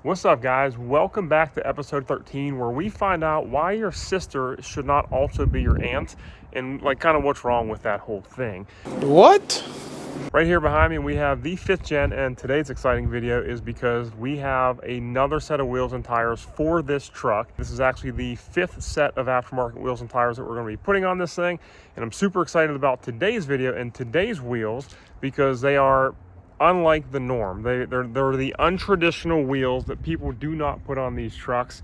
What's up, guys? Welcome back to episode 13, where we find out why your sister should not also be your aunt and kind of what's wrong with that whole thing. What? Right here behind me, we have the 5th gen, and today's exciting video is because we have another set of wheels and tires for this truck. This is actually the 5th set of aftermarket wheels and tires that we're going to be putting on this thing, and I'm super excited about today's video and today's wheels because they are unlike the norm. They're the untraditional wheels that people do not put on these trucks,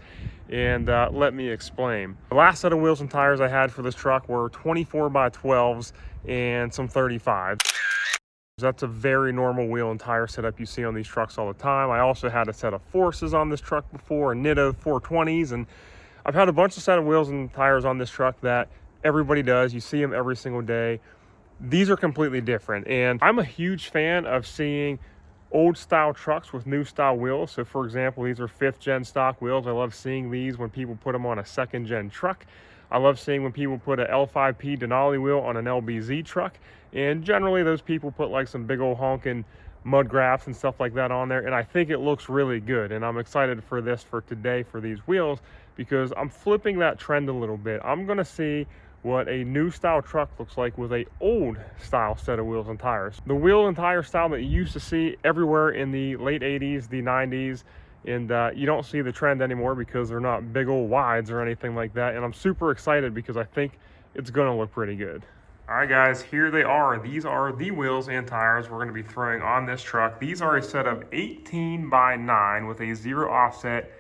and let me explain. The last set of wheels and tires I had for this truck were 24 by 12s and some 35s. That's a very normal wheel and tire setup you see on these trucks all the time. I also had a set of Forces on this truck before, a Nitto 420s, and I've had a bunch of set of wheels and tires on this truck that everybody does. You see them every single day. These are completely different, and I'm a huge fan of seeing old style trucks with new style wheels. So for example, these are 5th gen stock wheels. I love seeing these when people put them on a 2nd gen truck. I love seeing when people put a L5P Denali wheel on an LBZ truck, and generally those people put like some big old honking mud graphs and stuff like that on there, and I think it looks really good. And I'm excited for this for today for these wheels because I'm flipping that trend a little bit. I'm gonna see what a new style truck looks like with a old style set of wheels and tires. The wheel and tire style that you used to see everywhere in the late 80s, the 90s, and you don't see the trend anymore because they're not big old wides or anything like that. And I'm super excited because I think it's gonna look pretty good. All right, guys, here they are. These are the wheels and tires we're gonna be throwing on this truck. These are a set of 18 by 9 with a 0 offset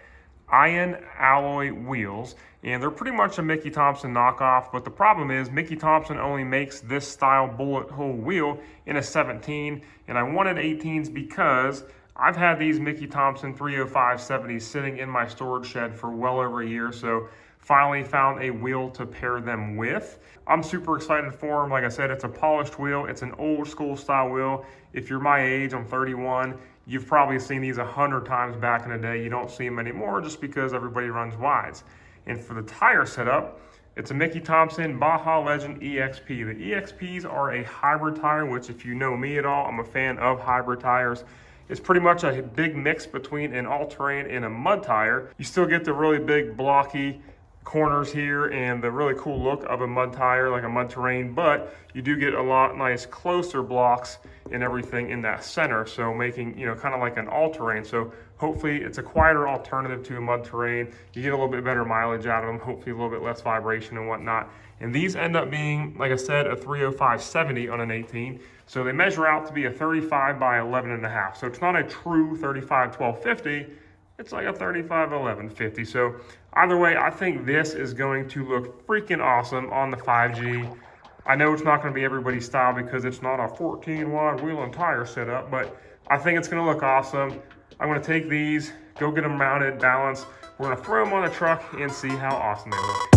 iron alloy wheels, and they're pretty much a Mickey Thompson knockoff, but the problem is Mickey Thompson only makes this style bullet hole wheel in a 17, and I wanted 18s because I've had these Mickey Thompson 305 70s sitting in my storage shed for well over a year, so finally found a wheel to pair them with. I'm super excited for them. Like I said, it's a polished wheel. It's an old school style wheel. If you're my age, I'm 31, you've probably seen these 100 times back in the day. You don't see them anymore just because everybody runs wides. And for the tire setup, it's a Mickey Thompson Baja Legend EXP. The EXPs are a hybrid tire, which if you know me at all, I'm a fan of hybrid tires. It's pretty much a big mix between an all-terrain and a mud tire. You still get the really big blocky corners here and the really cool look of a mud tire, like a mud terrain, but you do get a lot nice closer blocks and everything in that center, so making, you know, kind of like an all-terrain. So hopefully it's a quieter alternative to a mud terrain. You get a little bit better mileage out of them, hopefully a little bit less vibration and whatnot. And these end up being, like I said, a 305 70 on an 18. So they measure out to be a 35 by 11.5. So it's not a true 35 1250. It's like a 35 1150. So either way, I think this is going to look freaking awesome on the 5G. I know it's not going to be everybody's style because it's not a 14 wide wheel and tire setup, but I think it's going to look awesome. I'm going to take these, go get them mounted, balanced. We're going to throw them on the truck and see how awesome they look.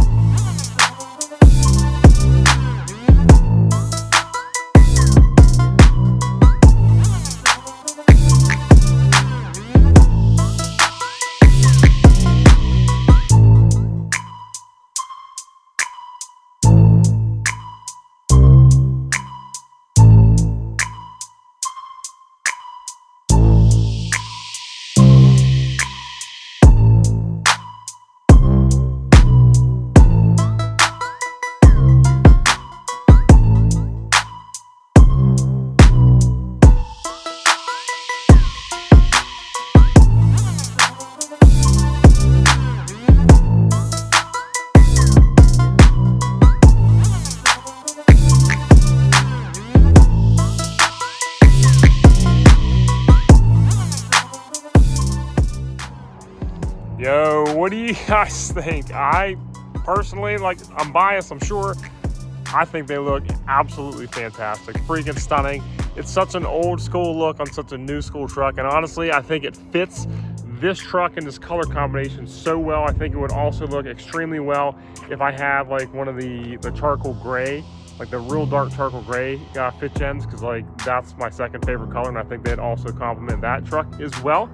Yo, what do you guys think? I personally, I'm biased, I'm sure. I think they look absolutely fantastic, freaking stunning. It's such an old school look on such a new school truck, and honestly, I think it fits this truck and this color combination so well. I think it would also look extremely well if I had like one of the charcoal gray, like the real dark charcoal gray 5th gens, because that's my second favorite color, and I think they'd also complement that truck as well.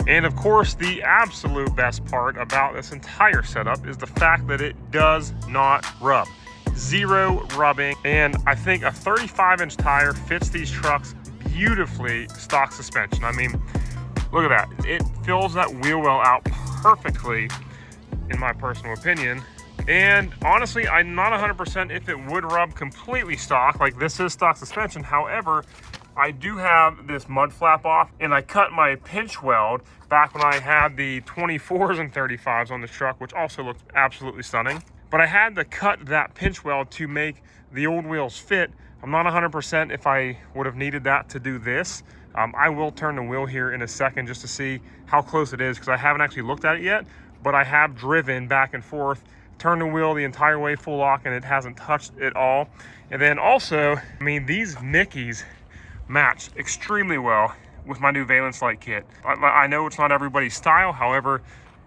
And of course, the absolute best part about this entire setup is the fact that it does not rub. 0 rubbing, and I think a 35-inch tire fits these trucks beautifully stock suspension. I mean, Look at that. It fills that wheel well out perfectly, in my personal opinion. And honestly, I'm not 100% if it would rub completely stock. Like, this is stock suspension. However, I do have this mud flap off, and I cut my pinch weld back when I had the 24s and 35s on the truck, which also looked absolutely stunning. But I had to cut that pinch weld to make the old wheels fit. I'm not 100% if I would have needed that to do this. I will turn the wheel here in a second just to see how close it is, because I haven't actually looked at it yet, but I have driven back and forth, turned the wheel the entire way full lock, and it hasn't touched it all. And then also, I mean, these Mickeys match extremely well with my new Valence Light kit. I know it's not everybody's style. However,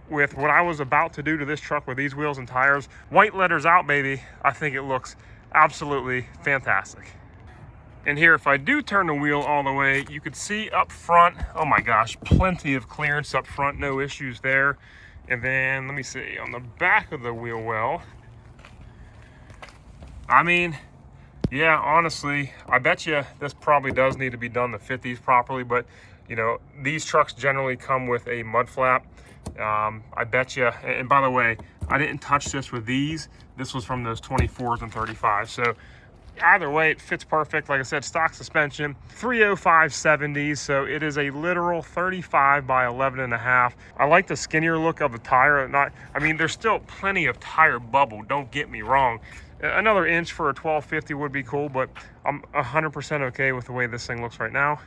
with what I was about to do to this truck with these wheels and tires, white letters out, baby, I think it looks absolutely fantastic. And here, if I do turn the wheel all the way, you could see up front, oh my gosh, plenty of clearance up front, no issues there. And then, let me see, on the back of the wheel well, I mean, yeah, honestly, I bet you this probably does need to be done to fit these properly, but you know, these trucks generally come with a mud flap. I bet you, and by the way, I didn't touch this with these. This was from those 24s and 35s. So either way, it fits perfect. Like I said, stock suspension, 305/70s, so it is a literal 35 by 11.5. I like the skinnier look of the tire. I mean, there's still plenty of tire bubble, don't get me wrong. Another inch for a 1250 would be cool, but I'm 100% okay with the way this thing looks right now.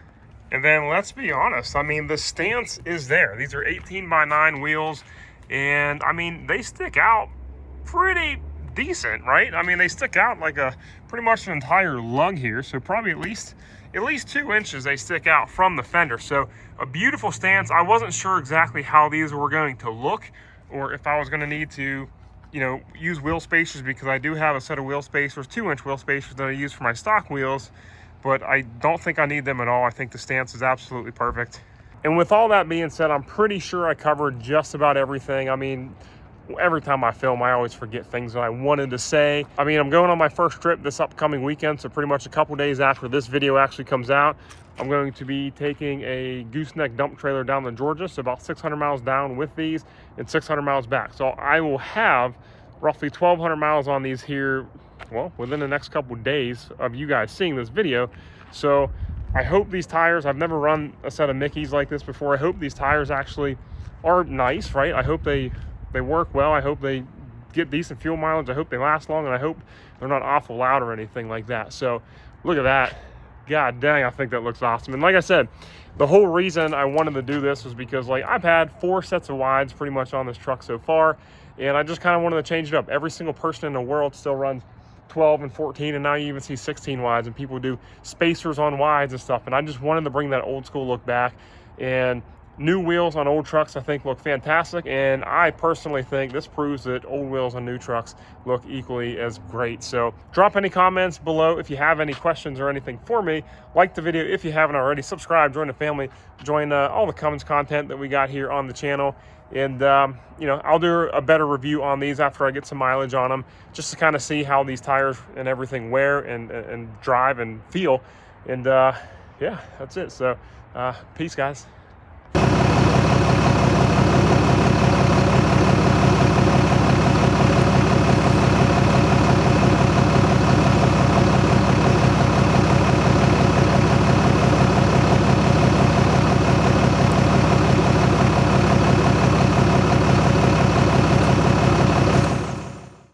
And then let's be honest, I mean, the stance is there. These are 18 by 9 wheels, and I mean, they stick out pretty decent, right? I mean, they stick out like a pretty much an entire lug here, so probably at least 2 inches they stick out from the fender. So a beautiful stance. I wasn't sure exactly how these were going to look, or if I was going to need to, you know, use wheel spacers, because I do have a set of wheel spacers, 2-inch wheel spacers that I use for my stock wheels, but I don't think I need them at all. I think the stance is absolutely perfect. And with all that being said, I'm pretty sure I covered just about everything. I mean, every time I film, I always forget things that I wanted to say. I mean, I'm going on my first trip this upcoming weekend, so pretty much a couple days after this video actually comes out, I'm going to be taking a gooseneck dump trailer down to Georgia, so about 600 miles down with these and 600 miles back. So I will have roughly 1,200 miles on these here, well, within the next couple days of you guys seeing this video. So I hope these tires, I've never run a set of Mickeys like this before. I hope these tires actually are nice, right? I hope they work well. I hope they get decent fuel mileage. I hope they last long, and I hope they're not awful loud or anything like that. So look at that. God dang, I think that looks awesome. And like I said, the whole reason I wanted to do this was because, like, I've had 4 sets of wides pretty much on this truck so far, and I just kind of wanted to change it up. Every single person in the world still runs 12 and 14, and now you even see 16 wides, and people do spacers on wides and stuff. And I just wanted to bring that old school look back. And new wheels on old trucks, I think, look fantastic, and I personally think this proves that old wheels on new trucks look equally as great. So drop any comments below if you have any questions or anything for me. Like the video if you haven't already. Subscribe, join the family, join all the Cummins content that we got here on the channel. And you know, I'll do a better review on these after I get some mileage on them, just to kind of see how these tires and everything wear and drive and feel. And yeah, that's it. So peace, guys.